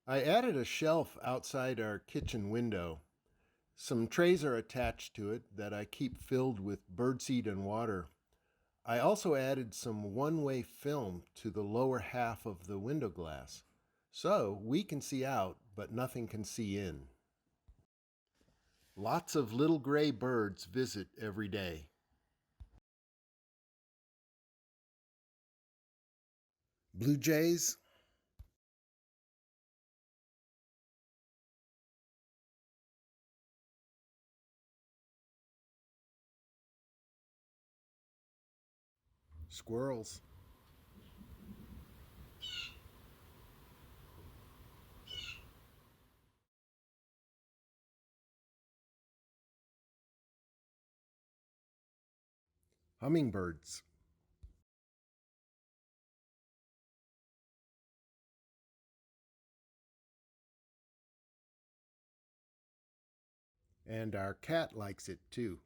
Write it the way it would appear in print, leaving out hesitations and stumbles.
I added a shelf outside our kitchen window. Some trays are attached to it that I keep filled with birdseed and water. I also added some one-way film to the lower half of the window glass. So we can see out, but nothing can see in. Lots of little gray birds visit every day. Blue jays, squirrels, hummingbirds, and our cat likes it too.